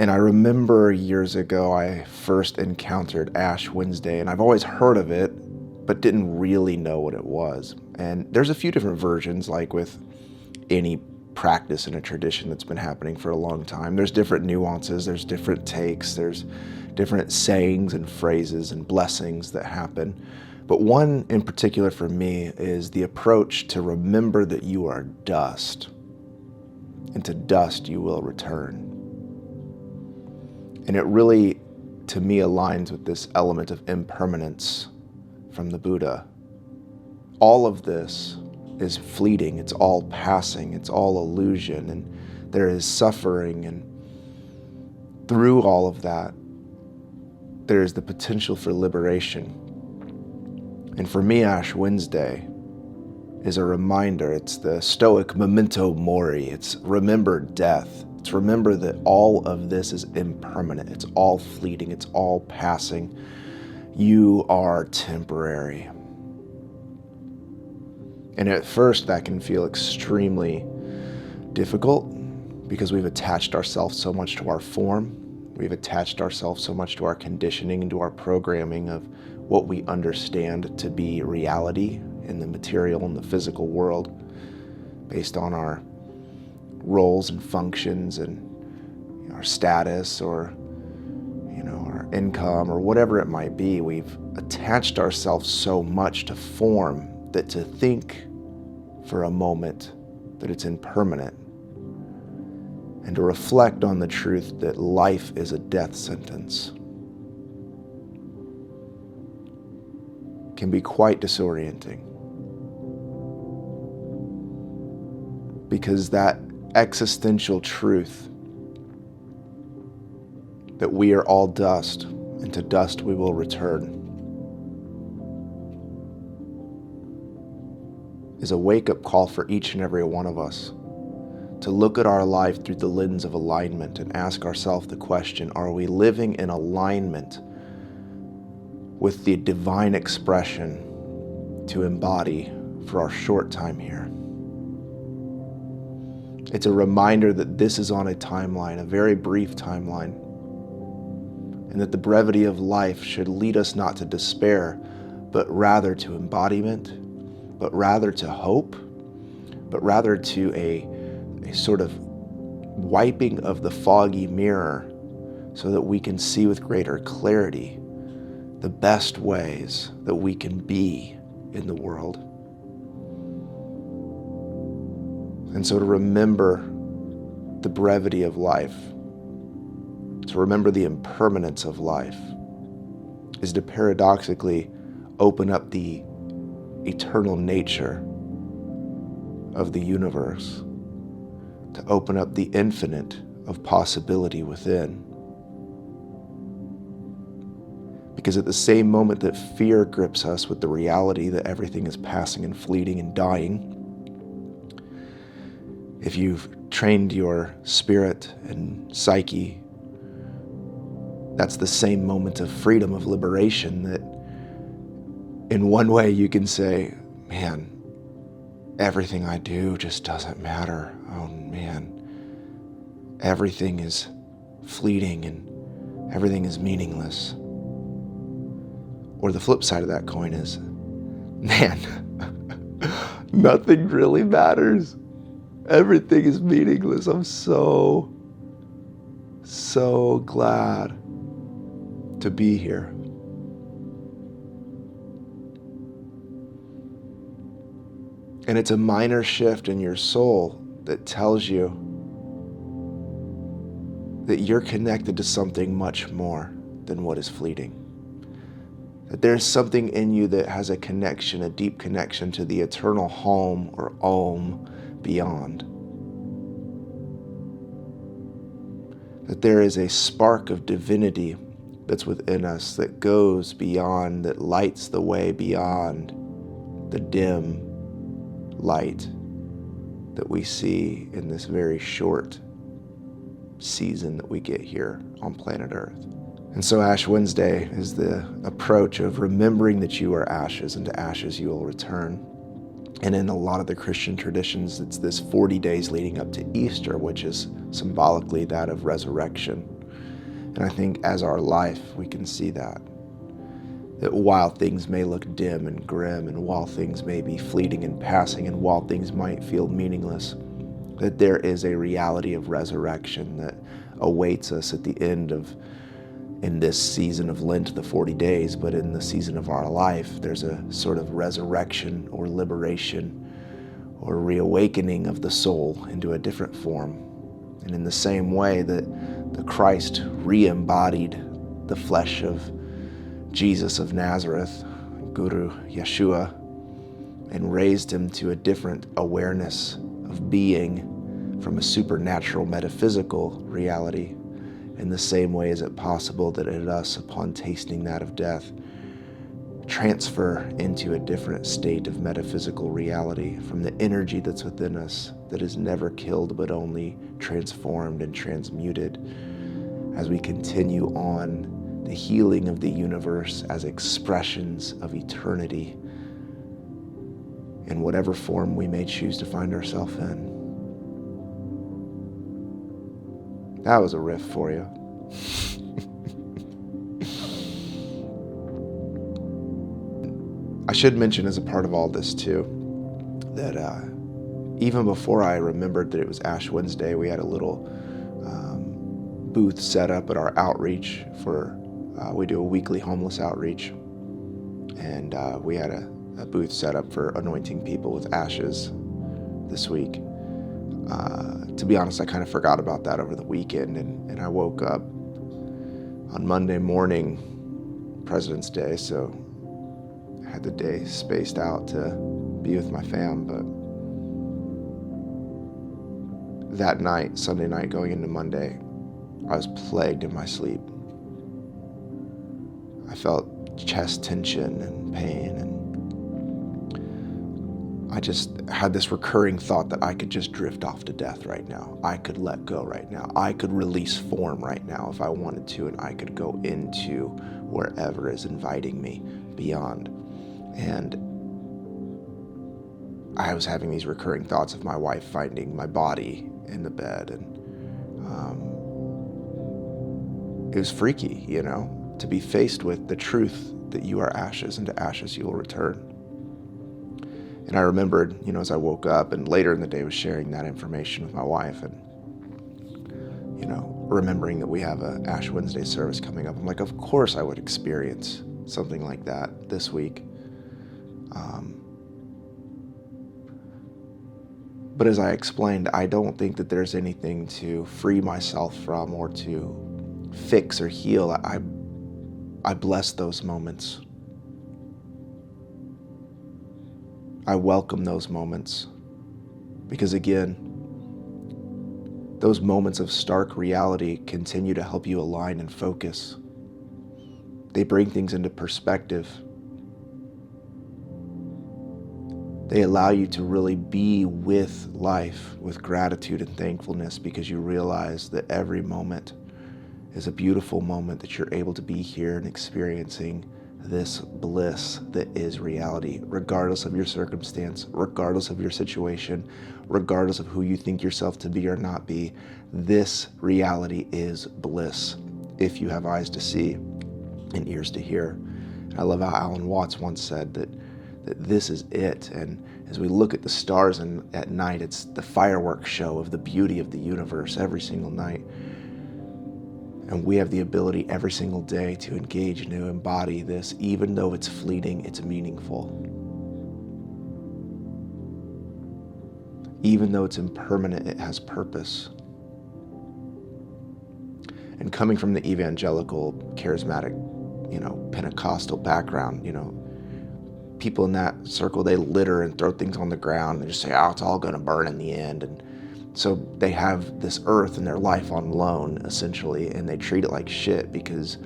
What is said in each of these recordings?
And I remember years ago I first encountered Ash Wednesday, and I've always heard of it, but didn't really know what it was. And there's a few different versions, like with any practice in a tradition that's been happening for a long time. There's different nuances, there's different takes, there's different sayings and phrases and blessings that happen. But one in particular for me is the approach to remember that you are dust, and to dust you will return. And it really, to me, aligns with this element of impermanence from the Buddha. All of this is fleeting, it's all passing, it's all illusion, and there is suffering, and through all of that, there is the potential for liberation. And for me, Ash Wednesday is a reminder. It's the Stoic memento mori. It's remember death. It's remember that all of this is impermanent. It's all fleeting. It's all passing. You are temporary. And at first that can feel extremely difficult because we've attached ourselves so much to our form. We've attached ourselves so much to our conditioning and to our programming of what we understand to be reality in the material and the physical world based on our roles and functions and our status or our income or whatever it might be. We've attached ourselves so much to form that to think for a moment that it's impermanent and to reflect on the truth that life is a death sentence can be quite disorienting, because that existential truth that we are all dust and to dust we will return is a wake-up call for each and every one of us to look at our life through the lens of alignment and ask ourselves the question, are we living in alignment with the divine expression to embody for our short time here? It's a reminder that this is on a timeline, a very brief timeline, and that the brevity of life should lead us not to despair, but rather to embodiment, but rather to hope, but rather to a sort of wiping of the foggy mirror so that we can see with greater clarity the best ways that we can be in the world. And so to remember the brevity of life, to remember the impermanence of life, is to paradoxically open up the eternal nature of the universe, to open up the infinite of possibility within. Because at the same moment that fear grips us with the reality that everything is passing and fleeting and dying, if you've trained your spirit and psyche, that's the same moment of freedom, of liberation, that in one way you can say, man, everything I do just doesn't matter. Oh man, everything is fleeting and everything is meaningless. Or the flip side of that coin is, man, nothing really matters. Everything is meaningless. I'm so glad to be here. And it's a minor shift in your soul that tells you that you're connected to something much more than what is fleeting. That there's something in you that has a connection, a deep connection to the eternal home or Om beyond. That there is a spark of divinity that's within us that goes beyond, that lights the way beyond the dim light that we see in this very short season that we get here on planet Earth. And so Ash Wednesday is the approach of remembering that you are ashes, and to ashes you will return. And in a lot of the Christian traditions, it's this 40 days leading up to Easter, which is symbolically that of resurrection. And I think as our life, we can see that while things may look dim and grim, and while things may be fleeting and passing, and while things might feel meaningless, that there is a reality of resurrection that awaits us at the end of, in this season of Lent, the 40 days, but in the season of our life, there's a sort of resurrection or liberation or reawakening of the soul into a different form. And in the same way that the Christ re-embodied the flesh of Jesus of Nazareth, Guru Yeshua, and raised him to a different awareness of being from a supernatural metaphysical reality, in the same way is it possible that in us, upon tasting that of death, transfer into a different state of metaphysical reality from the energy that's within us that is never killed but only transformed and transmuted as we continue on the healing of the universe as expressions of eternity in whatever form we may choose to find ourselves in. That was a riff for you. I should mention as a part of all this too, that even before I remembered that it was Ash Wednesday, we had a little booth set up at our outreach for, we do a weekly homeless outreach, and we had a booth set up for anointing people with ashes this week. To be honest, I kind of forgot about that over the weekend, and I woke up on Monday morning, President's Day, so I had the day spaced out to be with my fam, but that night, Sunday night going into Monday, I was plagued in my sleep. I felt chest tension and pain, and I just had this recurring thought that I could just drift off to death right now. I could let go right now. I could release form right now if I wanted to, and I could go into wherever is inviting me beyond. And I was having these recurring thoughts of my wife finding my body in the bed, and it was freaky, you know, to be faced with the truth that you are ashes, and to ashes you will return. And I remembered, you know, as I woke up and later in the day was sharing that information with my wife, and, you know, remembering that we have a Ash Wednesday service coming up. I'm like, of course I would experience something like that this week. But as I explained, I don't think that there's anything to free myself from or to fix or heal. I bless those moments. I welcome those moments because, again, those moments of stark reality continue to help you align and focus. They bring things into perspective. They allow you to really be with life with gratitude and thankfulness, because you realize that every moment is a beautiful moment that you're able to be here and experiencing this bliss that is reality, regardless of your circumstance, regardless of your situation, regardless of who you think yourself to be or not be. This reality is bliss if you have eyes to see and ears to hear. I love how Alan Watts once said that this is it. And as we look at the stars and at night, it's the fireworks show of the beauty of the universe every single night. And we have the ability every single day to engage and to embody this. Even though it's fleeting, it's meaningful. Even though it's impermanent, it has purpose. And coming from the evangelical, charismatic, Pentecostal background, people in that circle, they litter and throw things on the ground and just say, it's all going to burn in the end. And so they have this earth and their life on loan, essentially, and they treat it like shit because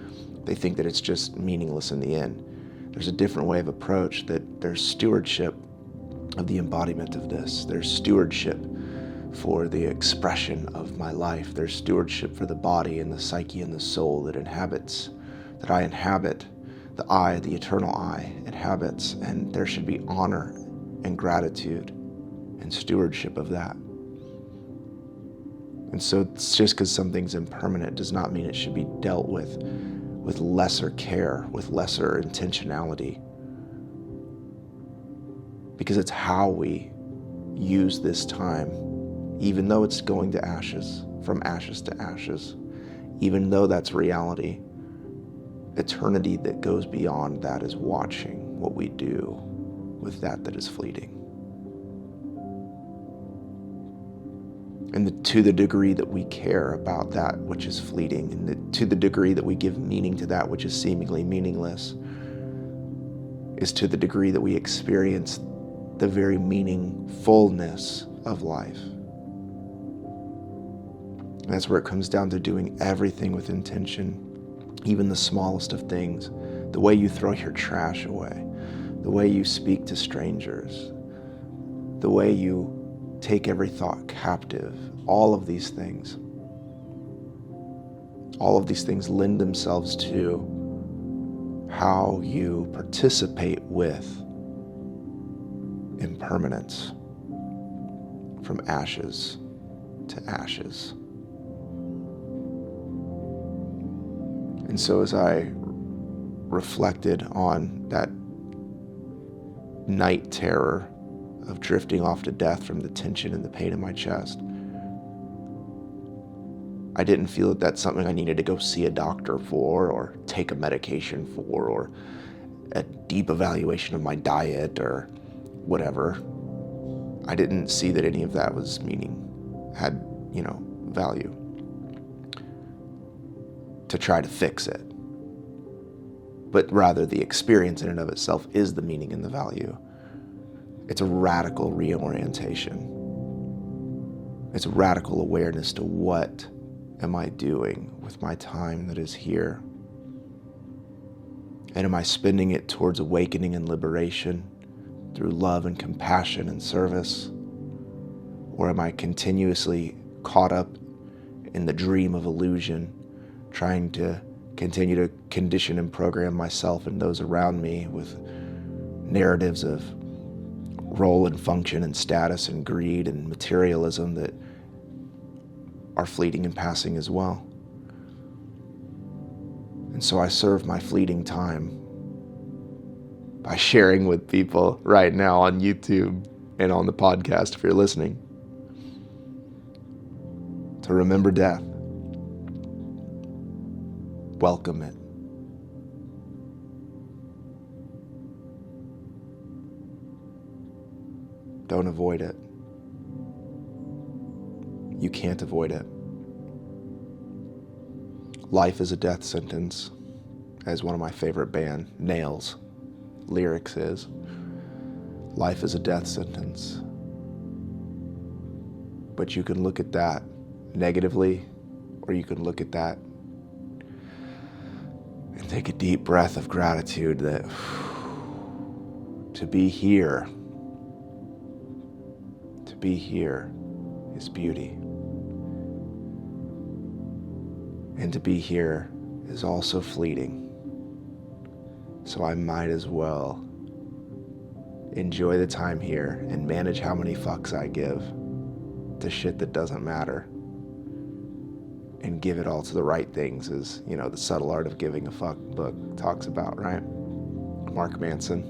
they think that it's just meaningless in the end. There's a different way of approach, that there's stewardship of the embodiment of this. There's stewardship for the expression of my life. There's stewardship for the body and the psyche and the soul that I inhabit, the I, the eternal I, inhabits, and there should be honor and gratitude and stewardship of that. And so it's just because something's impermanent does not mean it should be dealt with lesser care, with lesser intentionality. Because it's how we use this time, even though it's going to ashes, from ashes to ashes, even though that's reality, eternity that goes beyond that is watching what we do with that is fleeting. And to the degree that we care about that which is fleeting, and to the degree that we give meaning to that which is seemingly meaningless, is to the degree that we experience the very meaningfulness of life. And that's where it comes down to doing everything with intention, even the smallest of things, the way you throw your trash away, the way you speak to strangers, the way you take every thought captive. All of these things lend themselves to how you participate with impermanence, from ashes to ashes. And so as I reflected on that night terror of drifting off to death from the tension and the pain in my chest, I didn't feel that that's something I needed to go see a doctor for, or take a medication for, or a deep evaluation of my diet, or whatever. I didn't see that any of that had value to try to fix it. But rather, the experience in and of itself is the meaning and the value. It's a radical reorientation. It's a radical awareness to what am I doing with my time that is here? And am I spending it towards awakening and liberation through love and compassion and service? Or am I continuously caught up in the dream of illusion, trying to continue to condition and program myself and those around me with narratives of role and function and status and greed and materialism that are fleeting and passing as well? And so I serve my fleeting time by sharing with people right now on YouTube and on the podcast, if you're listening, to remember death, welcome it, don't avoid it. You can't avoid it. Life is a death sentence, as one of my favorite band, Nails, lyrics is. Life is a death sentence. But you can look at that negatively, or you can look at that and take a deep breath of gratitude that to be here is beauty. And to be here is also fleeting. So I might as well enjoy the time here and manage how many fucks I give to shit that doesn't matter, and give it all to the right things, as the Subtle Art of Giving a Fuck book talks about, right? Mark Manson.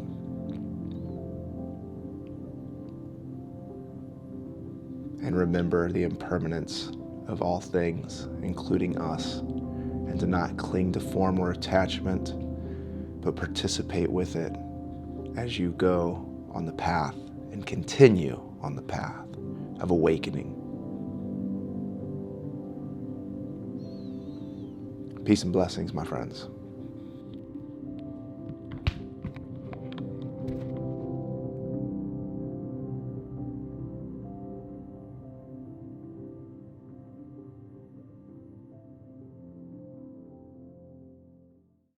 And remember the impermanence of all things, including us, and to not cling to form or attachment, but participate with it as you go on the path and continue on the path of awakening. Peace and blessings, my friends.